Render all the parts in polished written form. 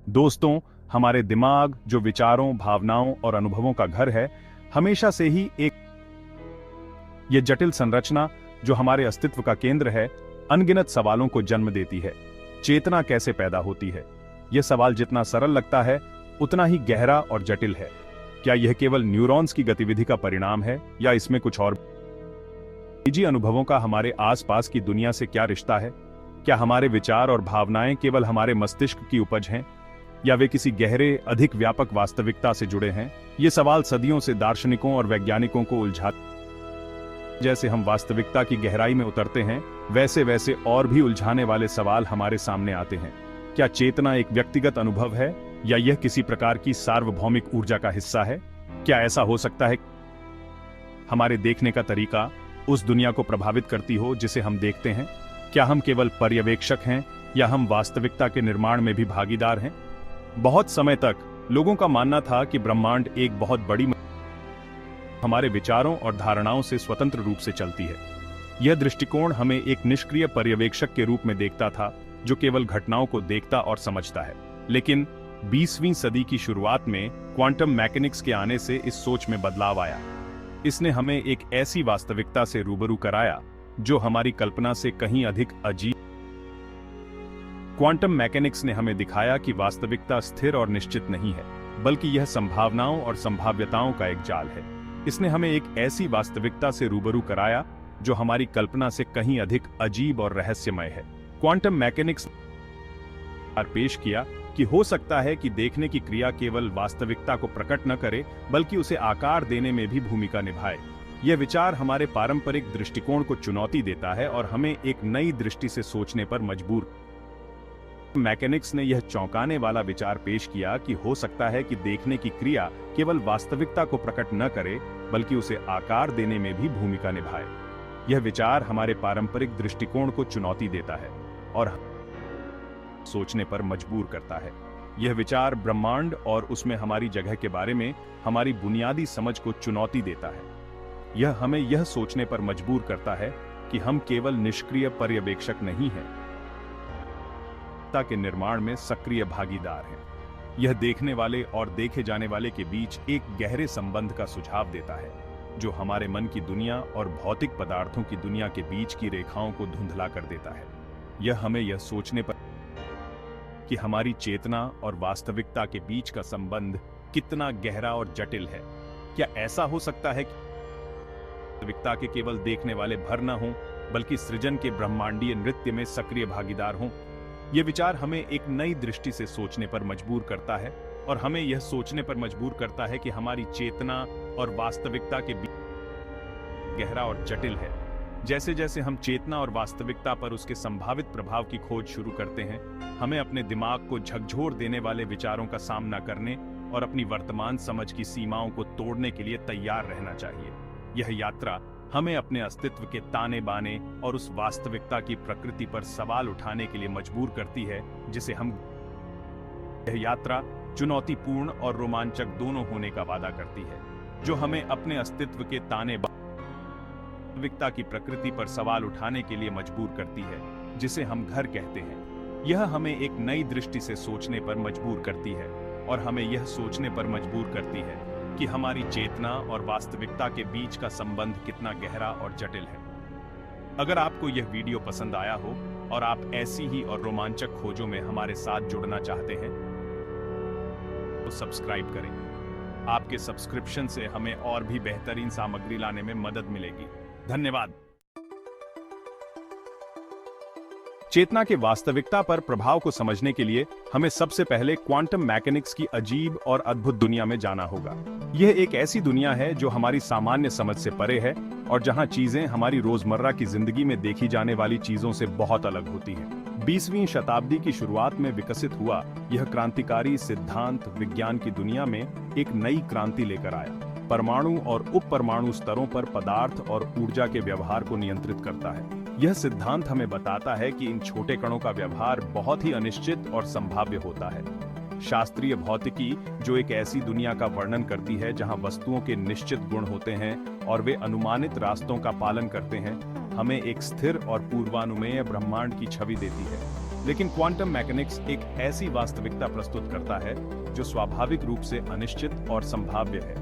दोस्तों, हमारे दिमाग जो विचारों, भावनाओं और अनुभवों का घर है, हमेशा से ही एक ये जटिल संरचना जो हमारे अस्तित्व का केंद्र है, अनगिनत सवालों को जन्म देती है। चेतना कैसे पैदा होती है? यह सवाल जितना सरल लगता है, उतना ही गहरा और जटिल है। क्या यह केवल न्यूरॉन्स की गतिविधि का परिणाम है या इसमें कुछ और? निजी अनुभवों का हमारे आसपास की दुनिया से क्या रिश्ता है? क्या हमारे विचार और भावनाएं केवल हमारे मस्तिष्क की उपज हैं या वे किसी गहरे, अधिक व्यापक वास्तविकता से जुड़े हैं? ये सवाल सदियों से दार्शनिकों और वैज्ञानिकों को उलझाते। जैसे हम वास्तविकता की गहराई में उतरते हैं, वैसे वैसे और भी उलझाने वाले सवाल हमारे सामने आते हैं। क्या चेतना एक व्यक्तिगत अनुभव है या यह किसी प्रकार की सार्वभौमिक ऊर्जा का हिस्सा है? क्या ऐसा हो सकता है हमारे देखने का तरीका उस दुनिया को प्रभावित करती हो जिसे हम देखते हैं? क्या हम केवल पर्यवेक्षक हैं या हम वास्तविकता के निर्माण में भी भागीदार हैं? बहुत समय तक लोगों का मानना था कि ब्रह्मांड एक बहुत बड़ी हमारे विचारों और धारणाओं से स्वतंत्र रूप से चलती है। यह दृष्टिकोण हमें एक निष्क्रिय पर्यवेक्षक के रूप में देखता था, जो केवल घटनाओं को देखता और समझता है। लेकिन 20वीं सदी की शुरुआत में क्वांटम मैकेनिक्स के आने से इस सोच में बदलाव आया। इसने हमें एक ऐसी वास्तविकता से रूबरू कराया जो हमारी कल्पना से कहीं अधिक अजीब। क्वांटम मैकेनिक्स ने हमें दिखाया कि वास्तविकता स्थिर और निश्चित नहीं है, बल्कि यह संभावनाओं और संभाव्यताओं का एक जाल है। इसने हमें एक ऐसी वास्तविकता से रूबरू कराया जो हमारी कल्पना से कहीं अधिक अजीब और रहस्यमय है। क्वांटम मैकेनिक्स पेश किया कि हो सकता है कि देखने की क्रिया केवल वास्तविकता को प्रकट न करे, बल्कि उसे आकार देने में भी भूमिका निभाए। यह विचार हमारे पारंपरिक दृष्टिकोण को चुनौती देता है और हमें एक नई दृष्टि से सोचने पर मजबूर। मैकेनिक्स ने यह चौंकाने वाला विचार पेश किया कि हो सकता है कि देखने की क्रिया केवल वास्तविकता को प्रकट न करे, बल्कि उसे आकार देने में भी भूमिका निभाए। यह विचार हमारे पारंपरिक दृष्टिकोण को चुनौती देता है और सोचने पर मजबूर करता है। यह विचार ब्रह्मांड और उसमें हमारी जगह के बारे में हमारी बुनियादी समझ को चुनौती देता है। यह हमें यह सोचने पर मजबूर करता है कि हम केवल निष्क्रिय पर्यवेक्षक नहीं हैं, के निर्माण में सक्रिय भागीदार हैं। यह देखने वाले और देखे जाने वाले के बीच एक गहरे संबंध का सुझाव देता है, जो हमारे मन की दुनिया और भौतिक पदार्थों की दुनिया के बीच की रेखाओं को धुंधला कर देता है। यह हमें यह सोचने पर कि हमारी चेतना और वास्तविकता के बीच का संबंध कितना गहरा और जटिल है। क्या ऐसा हो सकता है कि वास्तविकता के केवल देखने वाले भर न हों, बल्कि सृजन के ब्रह्मांडीय नृत्य में सक्रिय भागीदार हों? यह विचार हमें एक नई दृष्टि से सोचने पर मजबूर करता है और हमें यह सोचने पर मजबूर करता है कि हमारी चेतना और वास्तविकता के बीच गहरा और जटिल है। जैसे जैसे हम चेतना और वास्तविकता पर उसके संभावित प्रभाव की खोज शुरू करते हैं, हमें अपने दिमाग को झकझोर देने वाले विचारों का सामना करने और अपनी वर्तमान समझ की सीमाओं को तोड़ने के लिए तैयार रहना चाहिए। यह यात्रा हमें अपने अस्तित्व के ताने बाने और उस वास्तविकता की प्रकृति पर सवाल उठाने के लिए मजबूर करती है जिसे हम। यह यात्रा चुनौतीपूर्ण और रोमांचक दोनों होने का वादा करती है, जो हमें अपने अस्तित्व के ताने वास्तविकता की प्रकृति पर सवाल उठाने के लिए मजबूर करती है, जिसे हम घर कहते हैं। यह हमें एक नई दृष्टि से सोचने पर मजबूर करती है और हमें यह सोचने पर मजबूर करती है कि हमारी चेतना और वास्तविकता के बीच का संबंध कितना गहरा और जटिल है। अगर आपको यह वीडियो पसंद आया हो और आप ऐसी ही और रोमांचक खोजों में हमारे साथ जुड़ना चाहते हैं, तो सब्सक्राइब करें। आपके सब्सक्रिप्शन से हमें और भी बेहतरीन सामग्री लाने में मदद मिलेगी। धन्यवाद। चेतना के वास्तविकता पर प्रभाव को समझने के लिए हमें सबसे पहले क्वांटम मैकेनिक्स की अजीब और अद्भुत दुनिया में जाना होगा। यह एक ऐसी दुनिया है जो हमारी सामान्य समझ से परे है और जहां चीजें हमारी रोजमर्रा की जिंदगी में देखी जाने वाली चीजों से बहुत अलग होती हैं। 20वीं शताब्दी की शुरुआत में विकसित हुआ यह क्रांतिकारी सिद्धांत विज्ञान की दुनिया में एक नई क्रांति लेकर आया। परमाणु और उपपरमाणु स्तरों पर पदार्थ और ऊर्जा के व्यवहार को नियंत्रित करता है। यह सिद्धांत हमें बताता है कि इन छोटे कणों का व्यवहार बहुत ही अनिश्चित और संभाव्य होता है। शास्त्रीय भौतिकी, जो एक ऐसी दुनिया का वर्णन करती है जहां वस्तुओं के निश्चित गुण होते हैं और वे अनुमानित रास्तों का पालन करते हैं, हमें एक स्थिर और पूर्वानुमेय ब्रह्मांड की छवि देती है। लेकिन क्वांटम मैकेनिक्स एक ऐसी वास्तविकता प्रस्तुत करता है जो स्वाभाविक रूप से अनिश्चित और संभाव्य है।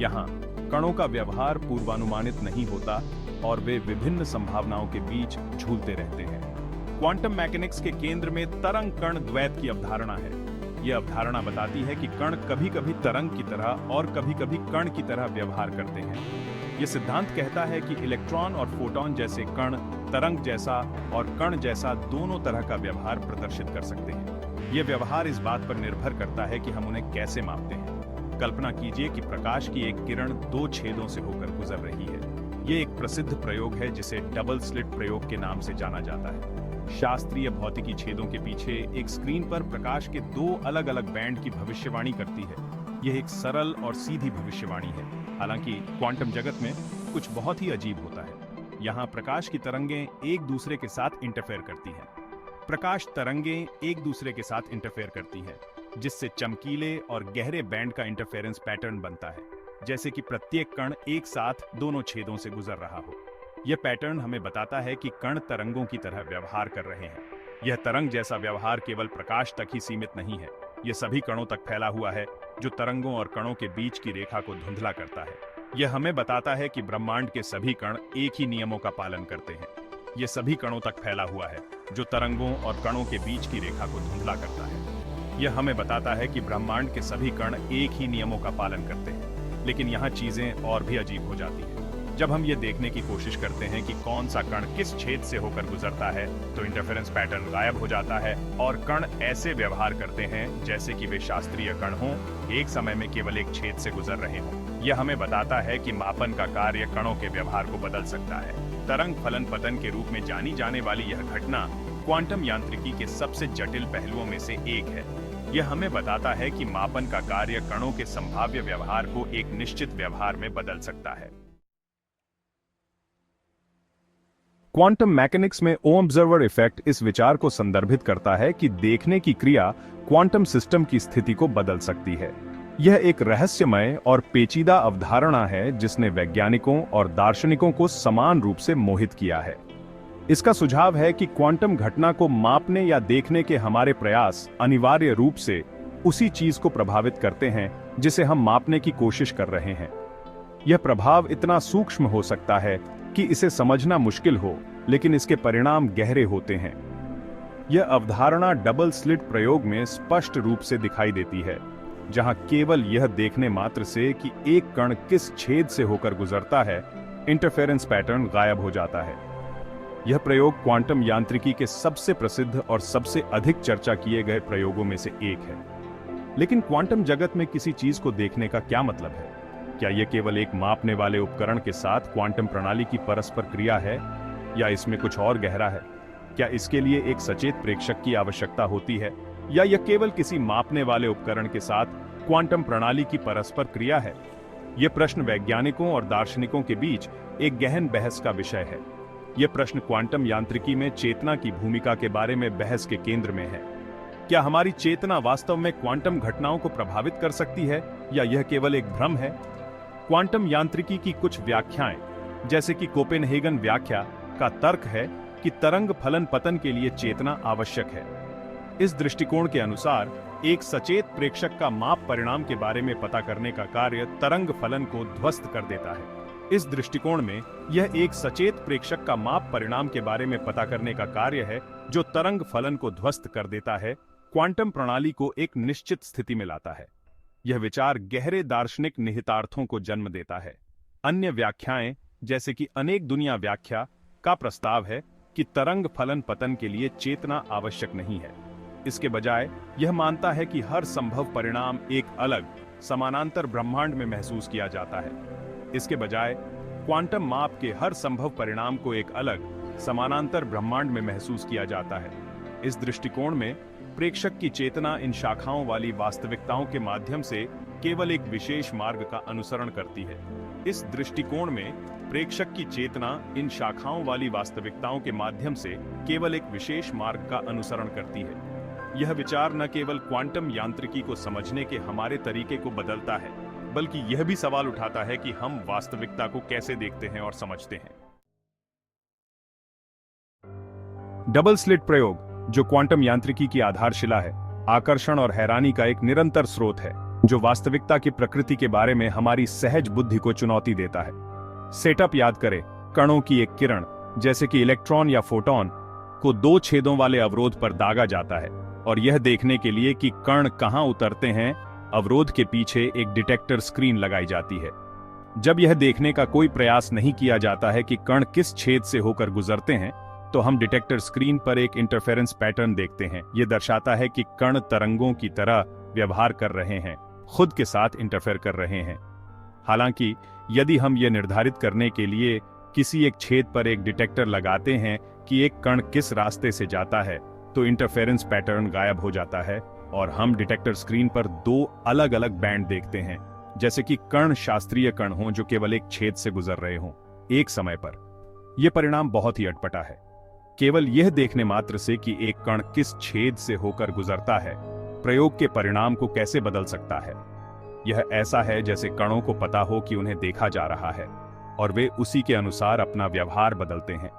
यहाँ कणों का व्यवहार पूर्वानुमानित नहीं होता और वे विभिन्न संभावनाओं के बीच झूलते रहते हैं। क्वांटम मैकेनिक्स के केंद्र में तरंग कण द्वैत की अवधारणा है। यह अवधारणा बताती है कि कण कभी-कभी तरंग की तरह और कभी-कभी कण की तरह व्यवहार करते हैं। यह सिद्धांत कहता है कि इलेक्ट्रॉन और फोटॉन जैसे कण तरंग जैसा और कण जैसा दोनों तरह का व्यवहार प्रदर्शित कर सकते हैं। यह व्यवहार इस बात पर निर्भर करता है कि हम उन्हें कैसे मापते हैं। कल्पना कीजिए कि प्रकाश की एक किरण दो छेदों से होकर गुजर रही है। यह एक प्रसिद्ध प्रयोग है जिसे डबल स्लिट प्रयोग के नाम से जाना जाता है। शास्त्रीय भौतिकी छेदों के पीछे एक स्क्रीन पर प्रकाश के दो अलग-अलग बैंड की भविष्यवाणी करती है। यह एक सरल और सीधी भविष्यवाणी है। हालांकि क्वांटम जगत में कुछ बहुत ही अजीब होता है। यहाँ प्रकाश की तरंगें एक दूसरे के साथ इंटरफेयर करती हैं। प्रकाश तरंगें एक दूसरे के साथ इंटरफेयर करती हैं, जिससे चमकीले और गहरे बैंड का इंटरफेरेंस पैटर्न बनता है, जैसे कि प्रत्येक कण एक साथ दोनों छेदों से गुजर रहा हो। यह पैटर्न हमें बताता है कि कण तरंगों की तरह व्यवहार कर रहे हैं। यह तरंग जैसा व्यवहार केवल प्रकाश तक ही सीमित नहीं है, यह सभी कणों तक फैला हुआ है, जो तरंगों और कणों के बीच की रेखा को धुंधला करता है। यह हमें बताता है कि ब्रह्मांड के सभी कण एक ही नियमों का पालन करते हैं। यह सभी कणों तक फैला हुआ है, जो तरंगों और कणों के बीच की रेखा को धुंधला करता है। यह हमें बताता है कि ब्रह्मांड के सभी कण एक ही नियमों का पालन करते हैं। लेकिन यहाँ चीजें और भी अजीब हो जाती हैं। जब हम ये देखने की कोशिश करते हैं कि कौन सा कण किस छेद से होकर गुजरता है, तो इंटरफेरेंस पैटर्न गायब हो जाता है और कण ऐसे व्यवहार करते हैं जैसे कि वे शास्त्रीय कण हों, एक समय में केवल एक छेद से गुजर रहे हों। यह हमें बताता है कि मापन का कार्य कणों के व्यवहार को बदल सकता है। तरंग फलन पतन के रूप में जानी जाने वाली यह घटना क्वांटम यांत्रिकी के सबसे जटिल पहलुओं में से एक है। यह हमें बताता है कि मापन का कार्य कणों के संभाव्य व्यवहार को एक निश्चित व्यवहार में बदल सकता है। क्वांटम मैकेनिक्स में ऑब्जर्वर इफेक्ट इस विचार को संदर्भित करता है कि देखने की क्रिया क्वांटम सिस्टम की स्थिति को बदल सकती है। यह एक रहस्यमय और पेचीदा अवधारणा है जिसने वैज्ञानिकों और दार्शनिकों को समान रूप से मोहित किया है। इसका सुझाव है कि क्वांटम घटना को मापने या देखने के हमारे प्रयास अनिवार्य रूप से उसी चीज को प्रभावित करते हैं जिसे हम मापने की कोशिश कर रहे हैं। यह प्रभाव इतना सूक्ष्म हो सकता है कि इसे समझना मुश्किल हो, लेकिन इसके परिणाम गहरे होते हैं। यह अवधारणा डबल स्लिट प्रयोग में स्पष्ट रूप से दिखाई देती है, जहां केवल यह देखने मात्र से कि एक कण किस छेद से होकर गुजरता है, इंटरफेरेंस पैटर्न गायब हो जाता है। यह प्रयोग क्वांटम यांत्रिकी के सबसे प्रसिद्ध और सबसे अधिक चर्चा किए गए प्रयोगों में से एक है। लेकिन क्वांटम जगत में किसी चीज को देखने का क्या मतलब है? क्या यह केवल एक मापने वाले उपकरण के साथ क्वांटम प्रणाली की परस्पर क्रिया है, या इसमें कुछ और गहरा है? क्या इसके लिए एक सचेत प्रेक्षक की आवश्यकता होती है, या यह केवल किसी मापने वाले उपकरण के साथ क्वांटम प्रणाली की परस्पर क्रिया है? यह प्रश्न वैज्ञानिकों और दार्शनिकों के बीच एक गहन बहस का विषय है। यह प्रश्न क्वांटम यांत्रिकी में चेतना की भूमिका के बारे में बहस के केंद्र में है। क्या हमारी चेतना वास्तव में क्वांटम घटनाओं को प्रभावित कर सकती है, या यह केवल एक भ्रम है? क्वांटम यांत्रिकी की कुछ व्याख्याएं, जैसे कि कोपेनहेगन व्याख्या, का तर्क है कि तरंग फलन पतन के लिए चेतना आवश्यक है। इस दृष्टिकोण के अनुसार एक सचेत प्रेक्षक का माप परिणाम के बारे में पता करने का कार्य तरंग फलन को ध्वस्त कर देता है। इस दृष्टिकोण में यह एक सचेत प्रेक्षक का माप परिणाम के बारे में पता करने का कार्य है जो तरंग फलन को ध्वस्त कर देता है, क्वांटम प्रणाली को एक निश्चित स्थिति में लाता है। यह विचार गहरे दार्शनिक निहितार्थों को जन्म देता है। अन्य व्याख्याएं, जैसे कि अनेक दुनिया व्याख्या, का प्रस्ताव है कि तरंग फलन पतन के लिए चेतना आवश्यक नहीं है। इसके बजाय यह मानता है कि हर संभव परिणाम एक अलग समानांतर ब्रह्मांड में महसूस किया जाता है। इसके बजाय क्वांटम माप के हर संभव परिणाम को एक अलग समानांतर ब्रह्मांड में महसूस किया जाता है। इस दृष्टिकोण में प्रेक्षक की चेतना इन शाखाओं वाली वास्तविकताओं के माध्यम से केवल एक विशेष मार्ग का अनुसरण करती है। इस दृष्टिकोण में प्रेक्षक की चेतना इन शाखाओं वाली वास्तविकताओं के माध्यम से केवल एक विशेष मार्ग का अनुसरण करती है। यह विचार न केवल क्वांटम यांत्रिकी को समझने के हमारे तरीके को बदलता है, बल्कि यह भी सवाल उठाता है कि हम वास्तविकता को कैसे देखते हैं और समझते हैं। डबल स्लिट प्रयोग जो क्वांटम यांत्रिकी की आधारशिला है, आकर्षण और हैरानी का एक निरंतर स्रोत है, जो वास्तविकता की प्रकृति के बारे में हमारी सहज बुद्धि को चुनौती देता है। सेटअप याद करें, कणों की एक किरण, जैसे कि इलेक्ट्रॉन या फोटॉन, को दो छेदों वाले अवरोध पर दागा जाता है, और यह देखने के लिए कि कण कहां उतरते हैं, अवरोध के पीछे एक डिटेक्टर स्क्रीन लगाई जाती है। जब यह देखने का कोई प्रयास नहीं किया जाता है कि कण किस छेद से होकर गुजरते हैं, तो हम डिटेक्टर स्क्रीन पर एक इंटरफेरेंस पैटर्न देखते हैं। यह दर्शाता है कि कण तरंगों की तरह व्यवहार कर रहे हैं, खुद के साथ इंटरफेयर कर रहे हैं। हालांकि यदि हम यह निर्धारित करने के लिए किसी एक छेद पर एक डिटेक्टर लगाते हैं कि एक कण किस रास्ते से जाता है, तो इंटरफेरेंस पैटर्न गायब हो जाता है और हम डिटेक्टर स्क्रीन पर दो अलग अलग बैंड देखते हैं, जैसे कि कण शास्त्रीय कण हों जो केवल एक छेद से गुजर रहे हों एक समय पर। यह परिणाम बहुत ही अटपटा है। केवल यह देखने मात्र से कि एक कण किस छेद से होकर गुजरता है, प्रयोग के परिणाम को कैसे बदल सकता है। यह ऐसा है जैसे कणों को पता हो कि उन्हें देखा जा रहा है और वे उसी के अनुसार अपना व्यवहार बदलते हैं।